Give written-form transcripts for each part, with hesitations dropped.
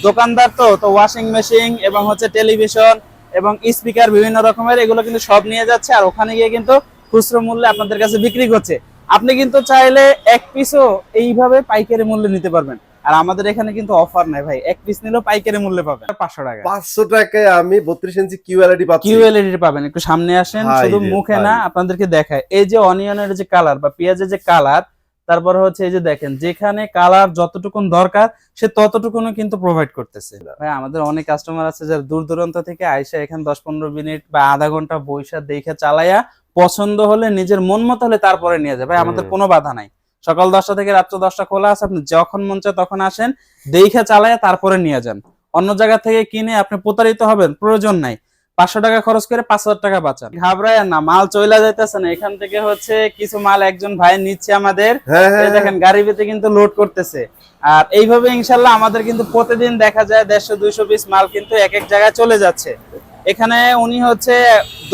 দোকানদার তো washing machine এবং হচ্ছে টেলিভিশন এবং স্পিকার বিভিন্ন রকমের এগুলো কিন্তু সব নিয়ে যাচ্ছে, আর ওখানে গিয়ে কিন্তু খুচরো মূল্যে আপনাদের কাছে বিক্রি করছে। আপনি কিন্তু চাইলে এক পিসও এইভাবে পাইকারি মূল্যে নিতে পারবেন। আর আমাদের এখানে কিন্তু অফার নাই ভাই, এক পিস নিলেও পাইকারি মূল্যে পাবেন 500 টাকা। 500 টাকায় আমি 32 ইঞ্চি কিউএলইডি পাচ্ছি। কিউএলইডি পাবেন। একটু সামনে আসেন, শুধু মুখে না আপনাদেরকে দেখায়। এই যে অনিয়নের যে কালার বা পেঁয়াজের যে কালার, তারপর হচ্ছে এই যে দেখেন যেখানে কালার যতটুকুন দরকার সে ততটুকুনও কিন্তু প্রোভাইড করতেছে। ভাই আমাদের অনেক কাস্টমার আছে যারা দূর দূরান্ত থেকে আইসা এখানে 10-15 মিনিট বা আধা ঘন্টা বইসা দেখে চালায়া পছন্দ হলে নিজের মন মতো হলে তারপরে নিয়ে যায়। ভাই আমাদের কোনো বাধা নাই, সকাল 10টা থেকে রাত্র 10টা খোলা আছে, আপনি যখন মন চায় তখন আসেন, দেখে চালায়া তারপরে নিয়ে যান। অন্য জায়গা থেকে কিনে আপনি প্রতারিত হবেন, প্রয়োজন নাই। 500 টাকা খরচ করে 5000 টাকা বাঁচান। ঘাবড়ায় না, মাল চইলা যাইতেছে না। এখান থেকে হচ্ছে কিছু মাল একজন ভাই নিচ্ছে আমাদের, দেখেন গাড়িতে কিন্তু লোড করতেছে। আর এইভাবে ইনশাল্লাহ আমাদের কিন্তু প্রতিদিন দেখা যায় 150-200 পিস মাল কিন্তু এক এক জায়গায় চলে যাচ্ছে। এখানে উনি হচ্ছে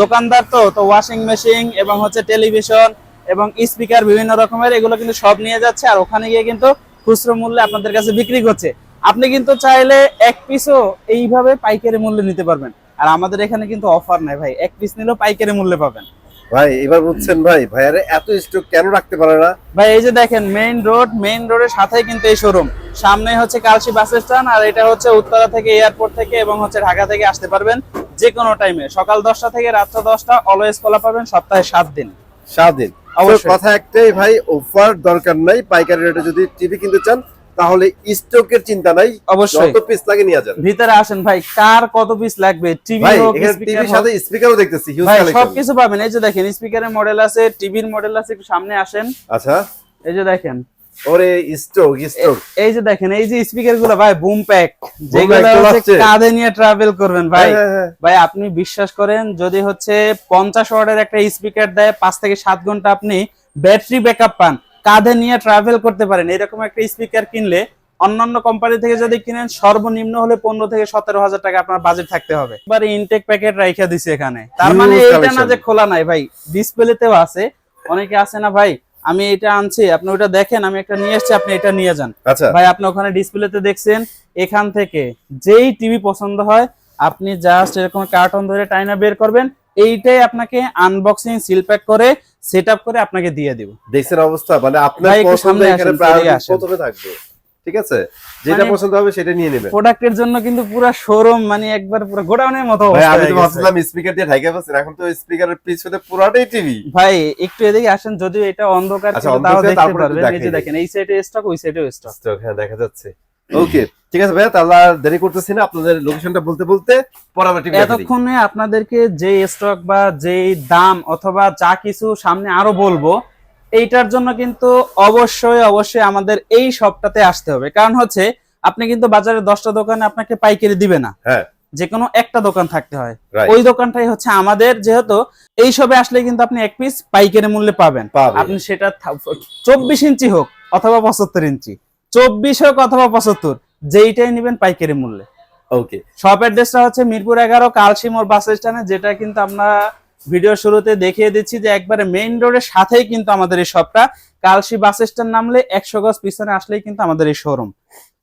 দোকানদার তো ওয়াশিং মেশিন এবং হচ্ছে টেলিভিশন এবং স্পিকার বিভিন্ন রকমের এগুলো কিন্তু সব নিয়ে যাচ্ছে, আর ওখানে গিয়ে কিন্তু খুচরো মূল্যে আপনাদের কাছে বিক্রি করছে। আপনি কিন্তু চাইলে এক পিসও এইভাবে পাইকারি মূল্যে নিতে পারবেন। আর আমাদের এখানে কিন্তু অফার নাই ভাই, এক পিস নিলেও পাইকারি মূল্যে পাবেন। ভাই এবার বুঝছেন ভাই, ভাইয়ারে এত স্টক কেন রাখতে পারে না? ভাই এই যে দেখেন মেইন রোডের সাথেই কিন্তু এই শোরুম। সামনে হচ্ছে কালশি বাস স্ট্যান্ড, আর এটা হচ্ছে উত্তরা থেকে, এয়ারপোর্ট থেকে এবং হচ্ছে ঢাকা থেকে আসতে পারবেন যে কোনো টাইমে। সকাল 10টা থেকে রাত 10টা অলওয়েজ খোলা পাবেন, সপ্তাহে 7 দিন। 7 দিন। অবশ্যই কথা একটাই ভাই, অফার দরকার নাই। পাইকারি রেটে যদি টিভি কিনতে চান তাহলে স্টকের চিন্তা নাই, অবশ্যই যত পিস লাগে নিয়ে যান। ভিতরে আসেন ভাই, কার কত পিস লাগবে। টিভি হোক, টিভির সাথে স্পিকারও দেখতেছি, হিউজ কালেকশন, সবকিছু পাবেন। এই যে দেখেন স্পিকারের মডেল আছে, টিভির মডেল আছে, একটু সামনে আসেন। আচ্ছা এই যে দেখেন, ওরে স্টক। এই যে দেখেন এই যে স্পিকার গুলো ভাই, বুম প্যাক, যেগুলো হচ্ছে কাঁধে নিয়ে ট্রাভেল করবেন ভাই। ভাই আপনি বিশ্বাস করেন, যদি হচ্ছে 50 ওয়াটের একটা স্পিকার দেয়, 5 থেকে 7 ঘন্টা আপনি ব্যাটারি ব্যাকআপ পান, কাঁধে নিয়ে ট্রাভেল করতে পারেন। এরকম একটা স্পিকার কিনলে অন্যান্য কোম্পানি থেকে যদি কিনেন সর্বনিম্ন হলে 15 থেকে 17,000 টাকা আপনার বাজেট থাকতে হবে। এবারে ইনটেক প্যাকেট রাইখা দিছি এখানে, তার মানে এইটা না যে খোলা নাই ভাই, ডিসপ্লেতেও আছে। অনেকে আছে না ভাই, আমি এটা আনছি, আপনি ওটা দেখেন, আমি একটা নিয়ে এসেছি, আপনি এটা নিয়ে যান। ভাই আপনি ওখানে ডিসপ্লেতে দেখছেন, এখান থেকে যেই টিভি পছন্দ হয় আপনি জাস্ট এরকম কার্টন ধরে টাইনা বের করবেন, এইটাই আপনাকে আনবক্সিং সিল প্যাক করে সেটআপ করে আপনাকে দিয়ে দিব। দেখছেন অবস্থা, মানে আপনার পছন্দ এখানে প্রায়োরিটি প্রথমে থাকবে। ঠিক আছে, যেটা পছন্দ হবে সেটা নিয়ে নেবেন। প্রোডাক্টের জন্য কিন্তু পুরো শোরুম মানে একবার পুরো গোডাউনের মতো অবস্থা। ভাই আমি তো ভাবছিলাম স্পিকার দিয়ে ঢাকা বসেন, এখন তো স্পিকারের পিছনে পুরোটাই টিভি। ভাই একটু এদিকে আসেন, যদিও এটা অন্ধকার কিন্তু তাও দেখতে পারবেন। এই যে দেখেন এই সাইডে স্টক, ওই সাইডেও স্টক। হ্যাঁ দেখা যাচ্ছে। ওকে ঠিক আছে ভাইয়া, তাহলে আর দেরি করতেছি না, আপনাদের লোকেশনটা বলতে বলতে পরবর্তী এতক্ষণে আপনাদেরকে যে স্টক বা যে দাম অথবা যা কিছু সামনে আরো বলবো, এইটার জন্য কিন্তু অবশ্যই আমাদের এই শপটাতে আসতে হবে। কারণ হচ্ছে আপনি কিন্তু বাজারে 10টা দোকানে আপনাকে পাইকারি দিবে না, যে কোনো একটা দোকান থাকতে হয়। ওই দোকানটাই হচ্ছে আমাদের। যেহেতু এই সবে আসলে কিন্তু আপনি এক পিস পাইকারি মূল্যে পাবেন। আপনি সেটা 24 ইঞ্চি হোক অথবা 75 ইঞ্চি, 24 হোক অথবা 75, যেইটাই নেবেন পাইকারি মূল্যে। ওকে, শপ অ্যাড্রেসটা হচ্ছে মিরপুর 11 কালশি মোড় বাস স্ট্যান্ডে, যেটা কিন্তু আমরা ভিডিও শুরুতে দেখিয়ে দিচ্ছি যে একবারে মেইন রোডের সাথেই কিন্তু আমাদের এই শপটা। কালশি বাস স্ট্যান্ড নামলে 100 গজ পিছনে আসলেই কিন্তু আমাদের এই শোরুম।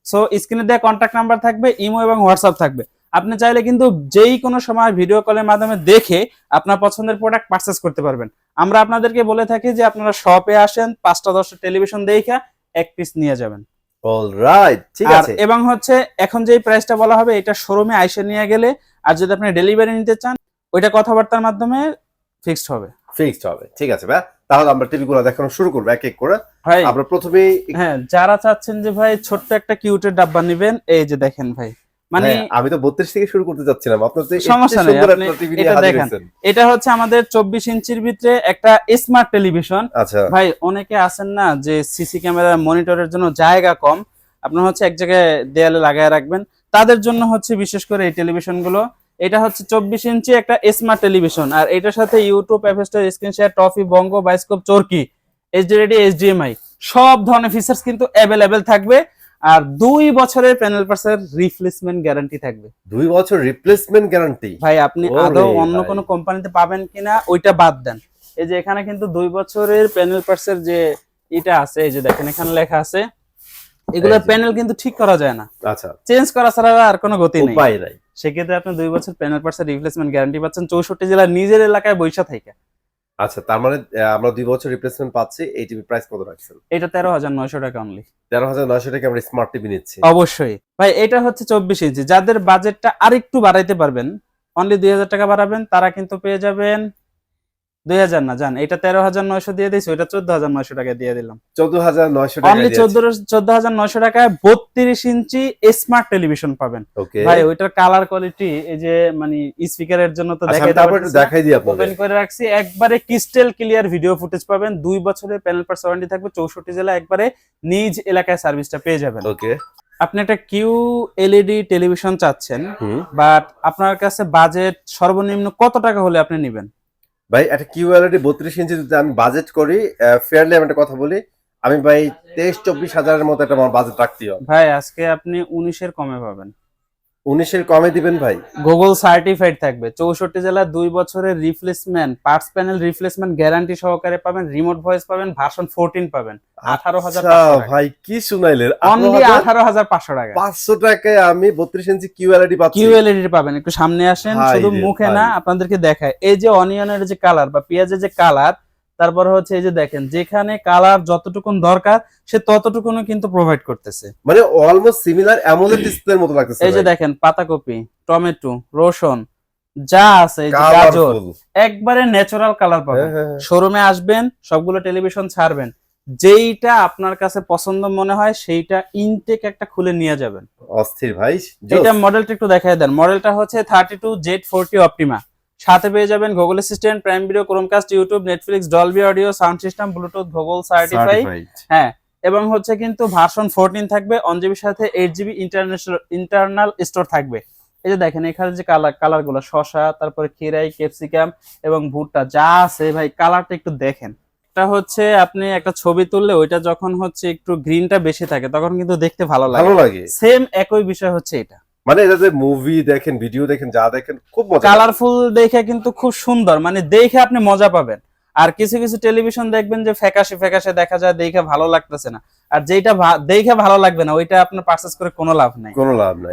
সো স্ক্রিনে দেওয়া কন্ট্যাক্ট নাম্বার থাকবে, ইমো এবং হোয়াটসঅ্যাপ থাকবে। আপনি চাইলে কিন্তু যেই কোনো সময় ভিডিও কলের মাধ্যমে দেখে আপনার পছন্দের প্রোডাক্ট পারচেজ করতে পারবেন। আমরা আপনাদেরকে বলে থাকি যে আপনারা শপে আসেন, 5টা 10টা টেলিভিশন দেখে এক পিস নিয়ে যাবেন। অলরাইট, ঠিক আছে। এবং হচ্ছে এখন যেই প্রাইসটা বলা হবে এটা শোরুমে আইসা নিয়ে গেলে, আর যদি আপনি ডেলিভারি নিতে চান ওইটা কথাবার্তার মাধ্যমে ফিক্সড হবে। ঠিক আছে ভাই, তাহলে আমরা টিভিগুলো দেখানো শুরু করব এক এক করে। ভাই আমরা প্রথমেই যারা চাচ্ছেন যে ভাই ছোট্ট একটা কিউটের ডাব্বা নেবেন, এই যে দেখেন ভাই, মানে আমি তো 32 থেকে শুরু করতে যাচ্ছিলাম, আপনার তো সমস্যা নেই, এটা দেখেন। এটা হচ্ছে আমাদের 24 ইঞ্চির ভিতরে একটা স্মার্ট টেলিভিশন। আচ্ছা ভাই অনেকে আছেন না যে সিসি ক্যামেরা মনিটরের জন্য জায়গা কম, আপনার হচ্ছে এক জায়গায় দেয়ালে লাগায় রাখবেন, তাদের জন্য হচ্ছে বিশেষ করে এই টেলিভিশন গুলো। এটা হচ্ছে 24 ইঞ্চি একটা স্মার্ট টেলিভিশন, আর এটার সাথে ইউটিউব, অ্যাপস্টোর, স্ক্রিন শেয়ার, টফি, বঙ্গ, বায়োস্কোপ, চরকি, এইচডি রেডি, এইচডিএমআই সব ধরনের ফিচার্স কিন্তু অ্যাভেলেবেল থাকবে। আর 2 বছরের প্যানেল পার্সের রিপ্লেসমেন্ট গ্যারান্টি থাকবে। 2 বছর রিপ্লেসমেন্ট গ্যারান্টি? ভাই আপনি আদৌ অন্য কোনো কোম্পানিতে পাবেন কিনা ওইটা বাদ দেন, এই যে এখানে কিন্তু 2 বছরের প্যানেল পার্সের যে এটা আছে, এই যে দেখেন এখানে লেখা আছে এগুলোর প্যানেল কিন্তু ঠিক করা যায় না। আচ্ছা, চেঞ্জ করা ছাড়া আর কোনো গতি নেই, উপায় নাই। সেক্ষেত্রে আপনি 2 বছর প্যানেল পার্টসের রিপ্লেসমেন্ট গ্যারান্টি পাচ্ছেন 64 জেলার নিজের এলাকায় বৈশা থেকে। আচ্ছা, তার মানে আমরা 2 বছর রিপ্লেসমেন্ট পাচ্ছি। এই টিভি প্রাইস কত রাখছেন? এটা 13,900 টাকা অনলি। 13,900 টাকা আমরা স্মার্ট টিভি নিচ্ছি। অবশ্যই ভাই, এটা হচ্ছে 24 ইঞ্চি। যাদের বাজেটটা আরেকটু বাড়াইতে পারবেন, অনলি 2000 টাকা বাড়াবেন, তারা কিন্তু পেয়ে যাবেন 2000 না, জান এটা 13,900 দিয়ে দিয়েছি, ওইটা 14,900 টাকা দিয়ে দিলাম। 14,900 টাকা অনলি 14,900 টাকায় 32 ইঞ্চি স্মার্ট টেলিভিশন পাবেন। ওকে ভাই ওইটার কালার কোয়ালিটি, এই যে মানে স্পিকারের জন্য তো দেখাই দিই আপনাদের। ওপেন করে রাখছি, একবারে ক্রিস্টাল ক্লিয়ার ভিডিও ফুটেজ পাবেন। 2 বছরের প্যানেল পার্টস ওয়ারেন্টি থাকবে, 64 জেলা একবারে নিজ এলাকায় সার্ভিসটা পেয়ে যাবেন। ওকে, আপনি একটা কিউ এলইডি টেলিভিশন চাচ্ছেন, বাট আপনার কাছে বাজেট সর্বনিম্ন কত টাকা হলে আপনি নেবেন? ভাই একটা কিউএলইডি 32 ইঞ্চি যদি আমি বাজেট করি, ফেয়ারলি আমি একটা কথা বলি, আমি ভাই 23-24 হাজারের মতো একটা আমার বাজেট রাখতে হবে। ভাই আজকে আপনি 19 এর কমে পাবেন। 19 এর কমে দিবেন ভাই? গুগল সার্টিফাইড থাকবে, 64 জেলা 2 বছরের replacement parts panel replacement guarantee সহকারে পাবেন, রিমোট ভয়েস পাবেন, ভার্সন 14 পাবেন। 18,500 টাকা। ভাই কি শুনাইলেন, অনলি 18,500 টাকা। 500 টাকায় আমি 32 ইঞ্চি কিউএলইডি পাচ্ছি। কিউএলইডি পাবেন। একটু সামনে আসেন, শুধু মুখে না আপনাদেরকে দেখায়। এই যে অনিয়নের যে কালার বা পেঁয়াজের যে কালার, তারপর হচ্ছে এই যে দেখেন যেখানে কালার যতটুকুন দরকার সে ততটুকুনই কিন্তু প্রোভাইড করতেছে, মানে অলমোস্ট সিমিলার অ্যামোলেড ডিসপ্লের মতো লাগতেছে। এই যে দেখেন পাতাকপি, টমেটো, রসুন যা আছে, এই যে গাজর, একবারে ন্যাচারাল কালার পাবেন। শোরুমে আসবেন, সবগুলো টেলিভিশন ছাড়বেন, যেইটা আপনার কাছে পছন্দ মনে হয় সেইটা ইনটেক একটা খুলে নিয়ে যাবেন। অস্থির ভাই। এটা মডেলটা একটু দেখায় দেন। মডেলটা হচ্ছে 32Z40 অপটিমা। সাথে পেয়ে যাবেন Google assistant, prime video, Chromecast, YouTube, Netflix, Dolby audio, sound system, Bluetooth, Google certified. হ্যাঁ, এবং হচ্ছে কিন্তু ভার্সন 14 থাকবে, 1GB সাথে 8GB ইন্টারনাল স্টোর থাকবে। এই যে দেখেন এখানে যে কালার গুলো, শসা, তারপরে খিরাই, ক্যাপসিকাম এবং ভুট্টা যা আছে, ভাই কালারটা একটু দেখেন। এটা হচ্ছে আপনি একটা ছবি তুললে ওইটা যখন হচ্ছে একটু গ্রিনটা বেশি থাকে তখন কিন্তু দেখতে ভালো লাগে। সেম একই বিষয় হচ্ছে এটা। মানে এটা যে মুভি দেখেন, ভিডিও দেখেন, যা দেখেন খুব মজা, কালারফুল দেখে কিন্তু খুব সুন্দর, মানে দেখে আপনি মজা পাবেন। আর কিছু কিছু টেলিভিশন দেখবেন যে ফ্যাকাশে ফ্যাকাশে দেখা যায়, দেখে ভালো লাগতেছে না। আর যেটা দেখে ভালো লাগবে না ওইটা আপনার পারচেজ করে কোনো লাভ নাই।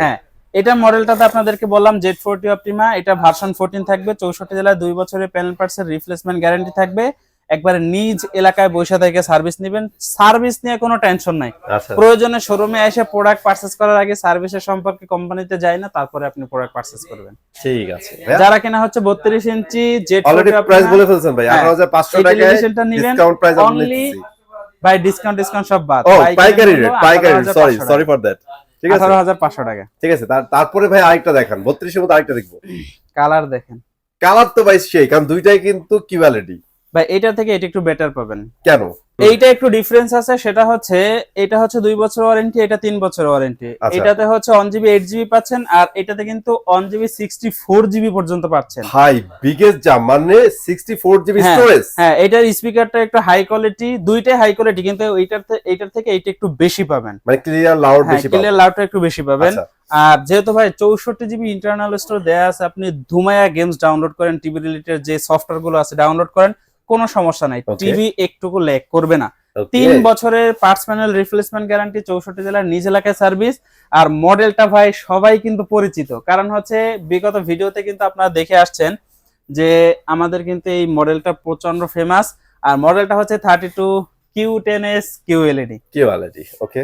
হ্যাঁ, এটা মডেলটাতে আপনাদেরকে বললাম Z40 অপটিমা। এটা ভার্সন 14 থাকবে, 64 জেলায় 2 বছরের প্যানেল পার্টস এর রিপ্লেসমেন্ট গ্যারান্টি থাকবে। একবারে নিজ এলাকায় বসে থেকে সার্ভিস নেবেন, সার্ভিস নিয়ে কোনো টেনশন নাই। প্রয়োজনে শোরুমে এসে প্রোডাক্ট পারচেজ করার আগে সার্ভিসের সম্পর্কে কোম্পানিতে যায় না, তারপরে আপনি প্রোডাক্ট পারচেজ করবেন। ঠিক আছে। যারা কিনা হচ্ছে 32 ইঞ্চি অলরেডি প্রাইস বলে ফেলছেন ভাই, 18,500 টাকায় ডিসকাউন্ট প্রাইস আপনি দিচ্ছি ভাই। ডিসকাউন্ট সব বাদ, ও পাইকারি রেট, সরি ফর দ্যাট। ঠিক আছে, 18,500 টাকা। ঠিক আছে। তারপরে ভাই আরেকটা দেখান, 32 এর মধ্যে আরেকটা দেখবো। কালার দেখেন, কালার তো ভাই সেই, কারণ দুইটাই কিন্তু কিউএলইডি। ভাই এটা থেকে এটা একটু বেটার পাবেন। কেন? এইটা একটু ডিফারেন্স আছে, সেটা হচ্ছে এটা হচ্ছে 2 বছর ওয়ারেন্টি, এটা 3 বছর ওয়ারেন্টি। এটাতে হচ্ছে 1GB 8GB পাচ্ছেন, আর এটাতে কিন্তু 1GB 64GB পর্যন্ত পাচ্ছেন। ভাই বিগেস্ট জাম, মানে 64GB স্টোরেজ। হ্যাঁ, এটার স্পিকারটা একটু হাই কোয়ালিটি, দুইটাই হাই কোয়ালিটি, কিন্তু এইটার থেকে এইটা একটু বেশি পাবেন, মানে ক্লিয়ার লাউড বেশি পাবেন। ক্লিয়ার লাউডটা একটু বেশি পাবেন। আর যেহেতু ভাই 64GB ইন্টারনাল স্টোর দেয়া আছে, আপনি ধুমায়া গেমস ডাউনলোড করেন, টিভি রিলেটেড যে সফটওয়্যার গুলো আছে ডাউনলোড করেন, কোনো সমস্যা নাই, টিভি একটুকু ল্যাগ করবে না। 3 বছরের পার্টস প্যানেল রিপ্লেসমেন্ট গ্যারান্টি, 64 জেলার নিজ এলাকায় সার্ভিস। আর মডেলটা ভাই সবাই কিন্তু পরিচিত, কারণ হচ্ছে বিগত ভিডিওতে কিন্তু আপনারা দেখে আসছেন যে আমাদের কিন্তু এই মডেলটা প্রচন্ড ফেমাস। আর মডেলটা হচ্ছে 32Q10S কিউএলইডি। ওকে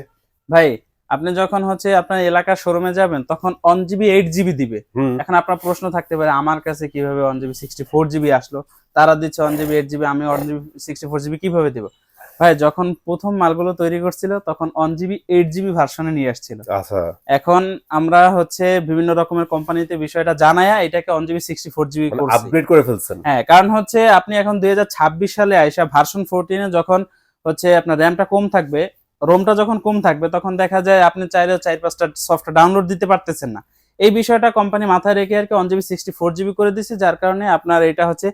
ভাই আপনি যখন হচ্ছে আপনার এলাকার শোরুমে যাবেন তখন 1GB 8GB দিবে। এখন আপনার প্রশ্ন থাকতে পারে আমার কাছে কিভাবে 1GB 64GB আসলো, তারা দিচ্ছে 1GB 8GB, আমি 1GB 64GB কিভাবে দিব? ভাই যখন প্রথম মালগুলো তৈরি করছিল তখন 1GB 8GB ভার্সনে নিয়ে আসছিল। এখন আমরা হচ্ছে বিভিন্ন রকমের কোম্পানিতে বিষয়টা জানায়া এটাকে 1GB 64GB করছি, আপগ্রেড করে ফেলছেন। হ্যাঁ, কারণ হচ্ছে আপনি এখন 2026 সালে আইসা ভার্সন 14 এ যখন হচ্ছে আপনার র্যামটা কম থাকবে, রোমটা যখন কম থাকবে, তখন দেখা যায় আপনি চাইলে 4-5টা সফটওয়্যার ডাউনলোড দিতে পারতেছেন না। এই বিষয়টা কোম্পানি মাথায় রেখে আর কি 1GB 64GB করে দিচ্ছে, যার কারণে আপনার এটা হচ্ছে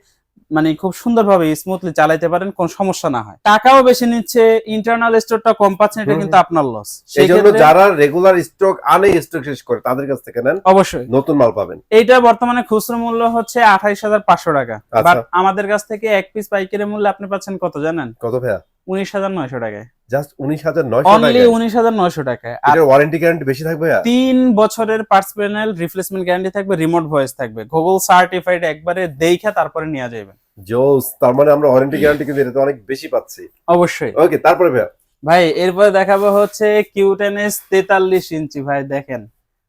মানে খুব সুন্দরভাবে স্মুথলি চালাইতে পারেন, কোনো সমস্যা না হয়। টাকাও বেশি নিচ্ছে, ইন্টারনাল স্টোরটা কম পাচ্ছেন, এটা কিন্তু আপনার লস। সেইজন্য যারা রেগুলার স্টক আনে, স্টক শেষ করে, তাদের কাছ থেকে নেন, অবশ্যই নতুন মাল পাবেন। এইটা বর্তমানে খুচরো মূল্য হচ্ছে 28,500 টাকা, বাট আমাদের কাছ থেকে এক পিস পাইকারি মূল্যে আপনি পাচ্ছেন কত জানেন? কত ভাইয়া? 19,900 টাকায়। জাস্ট 19,900 অনলি টাকা। 19,900 টাকায়। আর এটার ওয়ারেন্টি গ্যারান্টি বেশি থাকবে? 3 বছরের পার্টস প্যানেল রিপ্লেসমেন্ট গ্যারান্টি থাকবে, রিমোট ভয়েস থাকবে, গুগল সার্টিফাইড, একবারে দেইখা তারপরে নিয়ে যাবেন। জোস, তার মানে আমরা ওয়ারেন্টি গ্যারান্টি কিন্তু এটা অনেক বেশি পাচ্ছি। অবশ্যই। ওকে, তারপরে ভাই? ভাই এরপরে দেখাবো হচ্ছে Q10s 43 ইঞ্চি। ভাই দেখেন,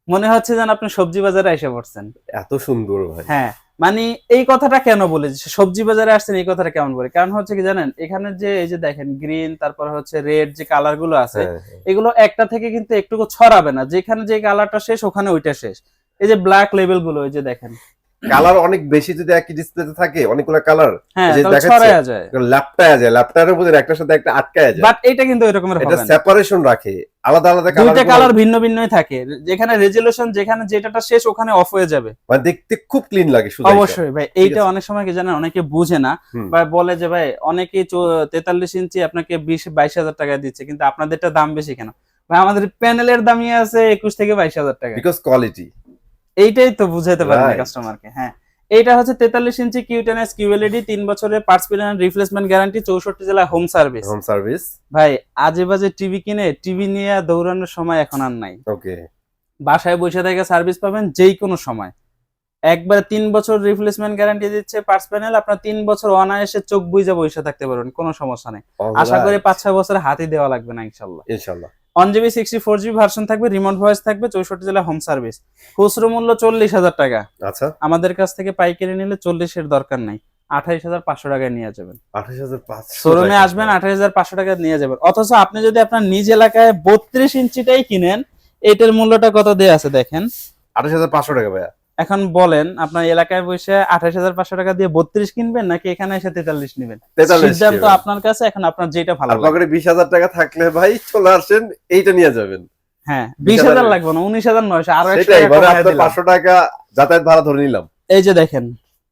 মনে হচ্ছে যেন আপনি সবজি বাজারে এসে পড়ছেন। এত সুন্দর ভাই। হ্যাঁ, মানে এই কথাটা কেন বলে যে সবজি বাজারে আসছেন, এই কথাটা কেমন বলে? কারণ হচ্ছে কি জানেন, এখানে যে এই যে দেখেন গ্রিন, তারপর হচ্ছে রেড যে কালার গুলো আছে, এগুলো একটা থেকে কিন্তু একটুকু ছড়াবে না, যেখানে যে কালারটা শেষ ওখানে ওইটা শেষ। এই যে ব্ল্যাক লেভেল গুলো, এই যে দেখেন কালার অনেক বেশি যদি একই ডিসপ্লেতে থাকে, অনেকগুলো কালার, হ্যাঁ, যে তাহলে দেখাচ্ছে ছড়ায়া যায়, ল্যাপটায়া যায়, ল্যাপটারের মধ্যে একটার সাথে একটা আটকায়া যায়। বাট এটা কিন্তু এরকমের হবে এটা না, সেপারেশন রাখে, আলাদা আলাদা কালার, দুইটা কালার ভিন্ন ভিন্নই থাকে, যেখানে রেজুলেশন যেখানে যেটাটা শেষ ওখানে অফ হয়ে যাবে, মানে দেখতে খুব ক্লিন লাগে শুধু। অবশ্যই ভাই। এইটা অনেক সময় কি জানেন, অনেকে বুঝে না বা বলে যে ভাই অনেকেই 43 ইঞ্চি আপনাকে 20-22 হাজার টাকা দিচ্ছে, কিন্তু আপনাদেরটা দাম বেশি কেন? ভাই আমাদের প্যানেলের দামই আছে 21 থেকে 22 হাজার টাকা, বিকজ কোয়ালিটি। এইটাই তো বুঝাইতে পারেন না কাস্টমারকে। হ্যাঁ, এইটা হচ্ছে 43 ইঞ্চি Q10s QLED, 3 বছরের পার্টস প্যানেল রিপ্লেসমেন্ট গ্যারান্টি, 64 জেলা হোম সার্ভিস। Home service. ভাই আজে বাজে টিভি কিনে টিভি নিয়ে দৌড়ানোর সময় এখন আর নাই। ওকে, বাসায় বসে থেকে সার্ভিস পাবেন যেই কোনো সময়। একবারে 3 বছর রিপ্লেসমেন্ট গ্যারান্টি দিচ্ছে পার্টস প্যানেল, আপনার 3 বছর অনায়াসে চোখ বুইজা বসে থাকতে পারবেন, কোনো সমস্যা নেই। আশা করি 5-6 বছর হাতই দেওয়া লাগবে না ইনশাআল্লাহ। ইনশাআল্লাহ। 1GB 64GB ভার্সন থাকবে, রিমোট ভয়েস থাকবে, 64 জেলা হোম সার্ভিস। খুচরো মূল্য 40,000 টাকা। আচ্ছা, আমাদের কাছ থেকে পাইকারি নিলে 40 এর দরকার নাই, 28,500 টাকায় নিয়ে যাবেন। 28,500 শোরুমে আসবেন, 28,500 টাকা নিয়ে যাবেন। অথচ আপনি যদি আপনার নিজ এলাকায় 32 ইঞ্চিটাই কিনেন, এটার মূল্যটা কত দেয়া আছে দেখেন, 28,500 টাকা ভাইয়া। এখন বলেন আপনার এলাকায় বসে 28,500 টাকা দিয়ে 32 কিনবেন নাকি এখানে এসে 43 নেবেন? 43 সিদ্ধান্ত আপনার কাছে, এখন আপনার যেটা ভালো লাগে। আপনার 20,000 টাকা থাকলে ভাই চলে আসেন, এইটা নিয়ে যাবেন। হ্যাঁ, 20,000 লাগবে না, 19,900, আরো 100 সেটাই, টাকা মানে কমায় আপনার দিলাম। 500 টাকা যাতায়াত ভাড়া ধরে নিলাম। এই যে দেখেন,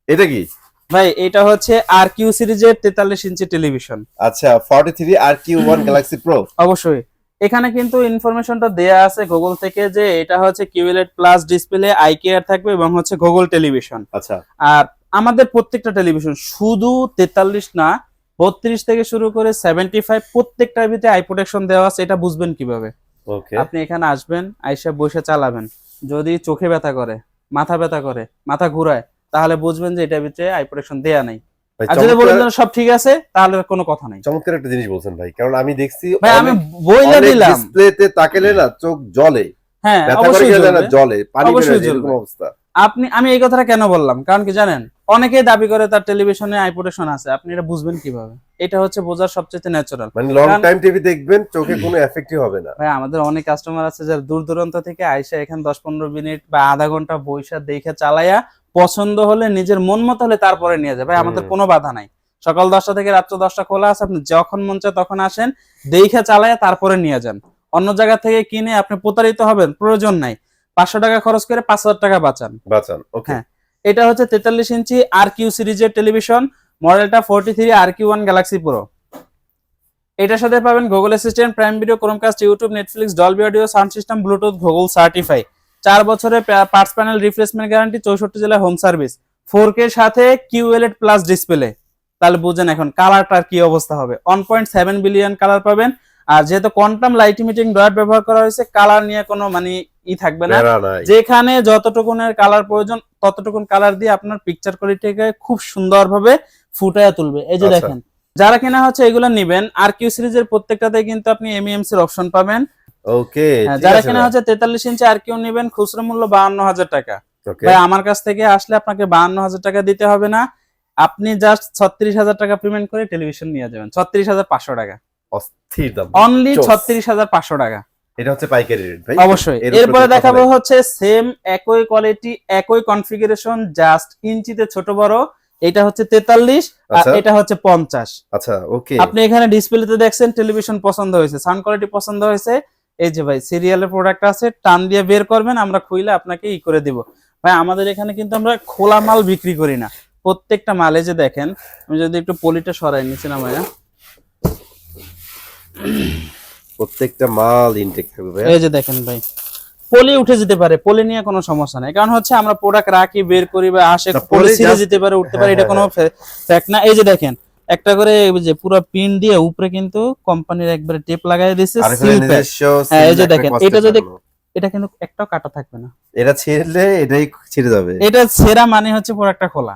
এটা কি ভাই? এটা হচ্ছে RQ সিরিজের 43 ইঞ্চি টেলিভিশন। আচ্ছা, 43 RQ1 Galaxy Pro। অবশ্যই এখানে কিন্তু ইনফরমেশনটা দেয়া আছে গুগল থেকে, যে এটা হচ্ছে QLED প্লাস ডিসপ্লে, IKR থাকবে এবং হচ্ছে গুগল টেলিভিশন। আচ্ছা, আর আমাদের প্রত্যেকটা টেলিভিশন শুধু 43 না, 32 থেকে শুরু করে 75 প্রত্যেকটার ভিতরে আই প্রোটেকশন দেওয়া আছে। এটা বুঝবেন কিভাবে? ওকে, আপনি এখানে আসবেন, আইসা বসে চালাবেন, যদি চোখে ব্যথা করে, মাথা ব্যথা করে, মাথা ঘুরায়, তাহলে বুঝবেন যে এটার ভিতরে আই প্রোটেকশন দেয়া নাই। আর যদি বলেন সব ঠিক আছে, তাহলে কোনো কথা নাই। চমৎকার একটা জিনিস বলছেন ভাই, কারণ আমি দেখছি ভাই আমি বইলা দিলাম, ডিসপ্লেতে তাকালে না চোখ জ্বলে। হ্যাঁ ব্যথা করে অবশ্যই গেলে না জ্বলবে, জ্বলে, পানি বের অবশ্যই হয়ে যায়, জ্বলবে। এরকম অবস্থা। আমি এই কথাটা কেন বললাম, কারণ কি জানেন, অনেকেই দাবি করে তার টেলিভিশনে আই প্রোটেকশন আছে, আপনি এটা বুঝবেন কিভাবে? এটা হচ্ছে বোঝার সবচেয়ে ন্যাচারাল। মানে লং টাইম টিভি দেখবেন, চোখে কোনো এফেক্টই হবে না। ভাই আমাদের অনেক কাস্টমার আছে যারা দূর দূরান্ত থেকে আইসা এখানে 10-15 মিনিট বা আধা ঘন্টা বইসা দেখে চালায়া, পছন্দ হলে নিজের মন মতো হলে তারপরে নিয়ে যায়। ভাই আমাদের কোনো বাধা নাই, সকাল 10টা থেকে রাত্র 10টা খোলা আছে, আপনি যখন মন চায় তখন আসেন, দেখে চালায়া তারপরে নিয়ে যান। অন্য জায়গা থেকে কিনে আপনি প্রতারিত হবেন, প্রয়োজন নাই। 500 টাকা খরচ করে 5,000 টাকা বাঁচান। ওকে, হ্যাঁ, এটা হচ্ছে 43 ইঞ্চি RQ সিরিজের টেলিভিশন, মডেলটা 43 RQ1 Galaxy Pro। এটার সাথে পাবেন Google assistant, prime video, Chromecast, YouTube, Netflix, Dolby audio, sound system, Bluetooth, Google certify, 4 বছরের পার্টস প্যানেল রিপ্লেসমেন্ট গ্যারান্টি, 64 জেলা হোম সার্ভিস, 4K সাথে QLED প্লাস ডিসপ্লে। তাহলে বুঝেন এখন কালারটার কি অবস্থা হবে। 1.7 বিলিয়ন কালার পাবেন। আর যেহেতু কোয়ান্টাম লাইট ইমিটিং ডট ব্যবহার করা হয়েছে, কালার নিয়ে কোনো মানে থাকবে না, যেখানে যতটুকুনের কালার প্রয়োজন ততটুকুন কালার দিয়ে আপনার পিকচার কোয়ালিটিকে খুব সুন্দরভাবে ফুটায় তুলবে। এই যে দেখেন, যারা কিনা হচ্ছে এগুলো নেবেন, RQ সিরিজের প্রত্যেকটাতে কিন্তু আপনি MEMC এর অপশন পাবেন। ওকে, যারা কিনা হচ্ছে 43 ইঞ্চি RQ নেবেন, খুচরা মূল্য 52,000 টাকা। ভাই আমার কাছ থেকে আসলে আপনাকে 52,000 টাকা দিতে হবে না, আপনি জাস্ট 36,000 টাকা পেমেন্ট করে টেলিভিশন নিয়ে যাবেন। 36,500 টাকা, অস্থির দাম, অনলি 36,500 টাকা। এটা হচ্ছে পাইকারি রেট ভাই। অবশ্যই। এরপরে দেখাবো হচ্ছে সেম একই কোয়ালিটি, একই কনফিগারেশন, জাস্ট ইঞ্চিতে ছোট বড়। এটা হচ্ছে 43 আর এটা হচ্ছে 50। আচ্ছা, ওকে। আপনি এখানে ডিসপ্লেতে দেখছেন টেলিভিশন পছন্দ হয়েছে, সাউন্ড কোয়ালিটি পছন্দ হয়েছে, এই যে ভাই সিরিয়ালের প্রোডাক্ট আছে, টান দিয়ে বের করবেন, আমরা খুইলে আপনাকে করে দিব। ভাই আমাদের এখানে কিন্তু আমরা খোলা মাল বিক্রি করি না, প্রত্যেকটা মালে যে দেখেন, আমি যদি একটু পলিটা সরাই নিচ্ছি না ভাইয়া, প্রত্যেকটা মাল ইনটেক থাকবে। এই যে দেখেন ভাই, পলি উঠে যেতে পারে, পলি নিয়ে কোনো সমস্যা নাই, কারণ হচ্ছে আমরা প্রোডাক্ট রাখি, বের করি বা আসে, পলি ছিঁড়ে যেতে পারে, উঠতে পারে, এটা কোনো ফ্যাক্ট না। এই যে দেখেন একটা করে এই যে পুরো পিন দিয়ে উপরে কিন্তু কোম্পানির একবারে টেপ লাগাই দিয়েছে আর এখানে সিল প্যাক। নিজস্ব হ্যাঁ এই seal যে একটা দেখেন, কষ্টের এটা যদি লাগানো। এটা কিন্তু একটাও কাটা থাকবে না, এটা ছিঁড়লে এটাই ছিঁড়ে যাবে। এটা ছেঁড়া মানে হচ্ছে প্রোডাক্টটা খোলা।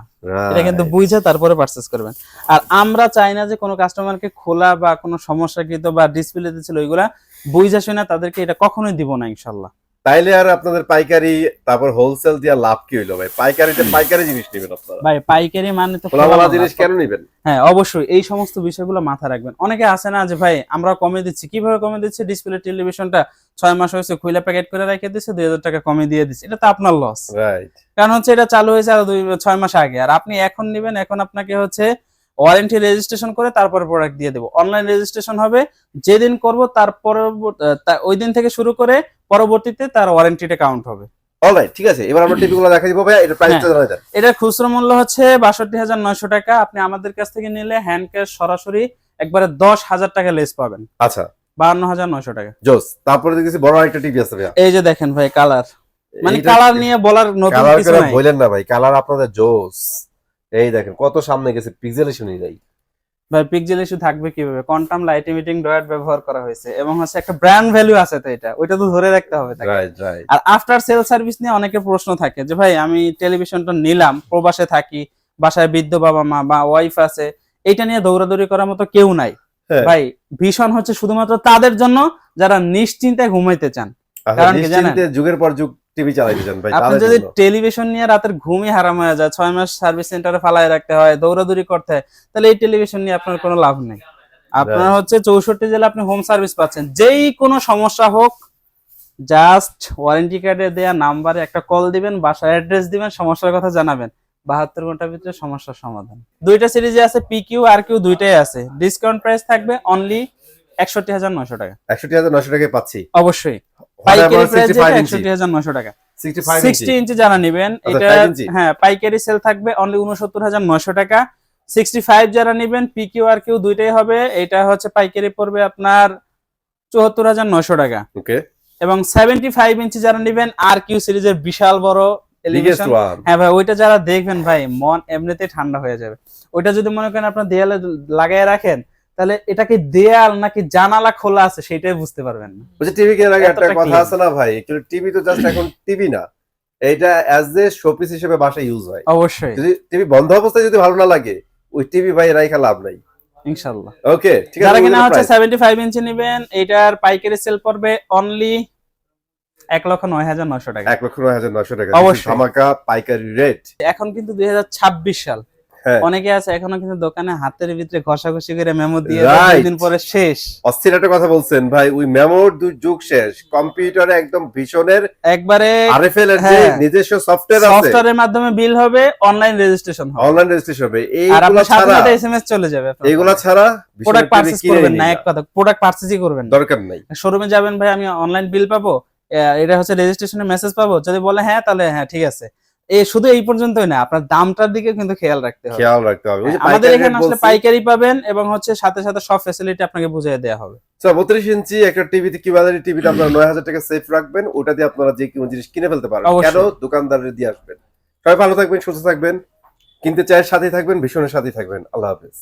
এটা কিন্তু Right. বুঝে তারপরে পারচেজ করবেন। আর আমরা চাই না যে কোনো কাস্টমারকে খোলা বা কোনো সমস্যাকৃত বা ডিসপ্লেতে ছিল ওইগুলা বুঝা শুনে তাদেরকে এটা কখনোই দিব না ইনশাল্লাহ। তাইলে আর আপনাদের পাইকারি তারপর হোলসেল দিয়া লাভ কি হইলো ভাই? পাইকারিতে পাইকারি জিনিস নেবেন আপনারা, ভাই পাইকারি মানে তো খোলা খোলা জিনিস কেন নেবেন? হ্যাঁ অবশ্যই এই সমস্ত বিষয়গুলো মাথায় রাখবেন। অনেকে আছে না যে ভাই আমরা কমে দিচ্ছি, কিভাবে কমে দিচ্ছি? ডিসপ্লে টেলিভিশনটা 6 মাস হয়েছে খুলে প্যাকেট করে রেখে দিচ্ছে, 2000 টাকা কমে দিয়ে দিচ্ছে, এটা তো আপনার লস। রাইট। কারণ হচ্ছে এটা চালু হয়েছে আর 6 মাস আগে, আর আপনি এখন নেবেন, এখন আপনাকে হচ্ছে ওয়ারেন্টি রেজিস্ট্রেশন করে তারপরে প্রোডাক্ট দিয়ে দেবো। অনলাইন রেজিস্ট্রেশন হবে যেদিন করব তারপর ওই দিন থেকে শুরু করে পরবর্তীতে তার ওয়ারেন্টিটা কাউন্ট হবে। অলরাইট, ঠিক আছে। এবার আমরা টিভিগুলো দেখা দিব ভাই, এটা প্রাইসটা জানাই দেন। এটা খুচরো মূল্য হচ্ছে ৬২,৯০০ টাকা। আপনি আমাদের কাছ থেকে নিলে হ্যান্ড ক্যাশ সরাসরি একবারে ১০,০০০ টাকা লেস পাবেন, আচ্ছা ৫২,৯০০ টাকা। জোস। তারপরে দেখতেছি বড় একটা টিভি আছে ভাই, এই যে দেখেন ভাই কালার, মানে কালার নিয়ে বলার নতুন কালার কিছু করে নাই বলেন না ভাই, কালার আপনাদের জোস। এই দেখেন কত সামনে গেছে, পিক্সেলেশনই নাই ভাই। পিক্সেল ইস্যু থাকবে কিভাবে? কোয়ান্টাম লাইট ইমিটিং ডয়েট ব্যবহার করা হয়েছে এবং হচ্ছে একটা ব্র্যান্ড ভ্যালু আছে, তো এটা ওইটা তো ধরে রাখতে হবে তাকে। Right right. আর আফটার সেল সার্ভিস নিয়ে অনেকের প্রশ্ন থাকে যে ভাই আমি টেলিভিশনটা নিলাম, প্রবাসে থাকি, বাসায় বৃদ্ধ বাবা মা বা ওয়াইফ আছে, এইটা নিয়ে দৌড়াদৌড়ি করার মতো কেউ নাই। হ্যাঁ। ভাই ভীষণ হচ্ছে শুধুমাত্র তাদের জন্য যারা নিশ্চিন্তে ঘুমাইতে চান। কারণ কি জানেন, নিশ্চিন্তে যুগের পর যুগ টিভি চালাইতে চান ভাই, আপনি তাদের যদি জন্য। টেলিভিশন নিয়ে রাতের ঘুমই হারাম হয়ে যায়, 6 মাস সার্ভিস সেন্টারে ফালায় রাখতে হয়, দৌড়াদৌড়ি করতে হয়, তাহলে এই টেলিভিশন নিয়ে আপনার কোনো লাভ নেই। আপনার Right. হচ্ছে 64 জেলা আপনি হোম সার্ভিস পাচ্ছেন, যেই কোনো সমস্যা হোক জাস্ট ওয়ারেন্টি কার্ডে দেয়া নাম্বারে একটা কল দিবেন, বাসার অ্যাড্রেস দিবেন, সমস্যার কথা জানাবেন, 72 ঘন্টার ভিতরে সমস্যার সমাধান। দুইটা সিরিজে আছে, পিকিউ আর কিউ দুইটাই আছে। ডিসকাউন্ট প্রাইস থাকবে অনলি ৬১,৯০০ টাকা। ৬১,৯০০ টাকায় পাচ্ছি অবশ্যই পাইকারি প্রাইস 65 ইঞ্চি। ৬১,৯০০ টাকা। 65 60 ইঞ্চি যারা নেবেন আচ্ছা, এটা 5 ইঞ্চি। হ্যাঁ পাইকারি সেল থাকবে অনলি ৬৯,৯০০ টাকা। 65 যারা নেবেন পিকিউ আর কিউ দুইটাই হবে, এটা হচ্ছে পাইকারি পড়বে আপনার ৭৪,৯০০ টাকা। ওকে। এবং 75 ইঞ্চি যারা নেবেন আর কিউ সিরিজের বিশাল বড় বিগেস্ট এলিভেশন, ওয়ান। হ্যাঁ ভাই ওইটা যারা দেখবেন ভাই মন এমনিতেই ঠান্ডা হয়ে যাবে। ওইটা যদি মনে করেন আপনার দেয়ালে লাগায় রাখেন, তাহলে এটাকে দেয়াল নাকি জানালা খোলা আছে সেটাই বুঝতে পারবেন না। বলছি টিভি কেনার আগে একটা এতটা কথা clean। আছে না ভাই, অ্যাকচুয়ালি টিভি তো জাস্ট এখন টিভি না, এটা অ্যাজ এ শোপিস হিসেবে বাসায় ইউজ হয়। অবশ্যই যদি টিভি বন্ধ অবস্থায় যদি ভালো না লাগে, ওই টিভি ভাই রাইখা লাভ নাই। ইনশাআল্লাহ। ওকে, ঠিক আছে। যারা কিনা হচ্ছে 75 ইঞ্চি নেবেন, এটার পাইকারি সেল পড়বে অনলি ১,০৯,৯০০ টাকা। ১,৯৯০০ টাকা অবশ্যই। ধামাকা পাইকারি রেট। এখন কিন্তু 2026 সাল, হ্যাঁ, অনেকে আছে এখনো কিন্তু দোকানে হাতের ভিতরে ঘষাঘষি করে মেমো দিয়ে Right. 2 দিন পরে শেষ। অস্থির একটা কথা বলছেন ভাই, ওই মেমোর যুগ শেষ। কম্পিউটারে একদম ভীষণের একবারে আরএফএল এর যে হ্যাঁ। নিজস্ব সফটওয়্যার আছে, সফটওয়্যারের মাধ্যমে বিল হবে, অনলাইন রেজিস্ট্রেশন হবে, অনলাইন রেজিস্ট্রেশন হবে। আর এইগুলা আপনার সাথে ছাড়া, সাথে এসএমএস চলে যাবে। এইগুলা ছাড়া প্রোডাক্ট পারচেজ করবেন না, এক কথা প্রোডাক্ট পারচেজই করবেন না। দরকার নাই। শোরুমে যাবেন ভাই আমি অনলাইন বিল পাবো, এটা হচ্ছে রেজিস্ট্রেশনের মেসেজ পাবো, যদি বলে হ্যাঁ তাহলে হ্যাঁ ঠিক আছে। শুধু এই পর্যন্তই না, আপনার দামটার দিকে কিন্তু খেয়াল রাখতে হবে। খেয়াল রাখতে হবে। ওই যে আমাদের পাইকারি এখানে রেট আসলে বলছি। পাইকারি পাবেন এবং হচ্ছে সাথে সাথে সব ফ্যাসিলিটি আপনাকে বুঝিয়ে দেওয়া হবে। ৩২ ইঞ্চি একটা টিভিতে কি বাজারে টিভিটা আপনারা ৯,০০০ টাকা সেফ রাখবেন, ওটা দিয়ে আপনারা যে কোনো জিনিস কিনে ফেলতে পারবেন। অবশ্যই। কেন? দোকানদারের দিয়ে আসবেন। সবাই ভালো থাকবেন, সুস্থ থাকবেন, কিনতে চায়ের সাথেই থাকবেন, ভীষণের সাথেই থাকবেন। আল্লাহ হাফেজ।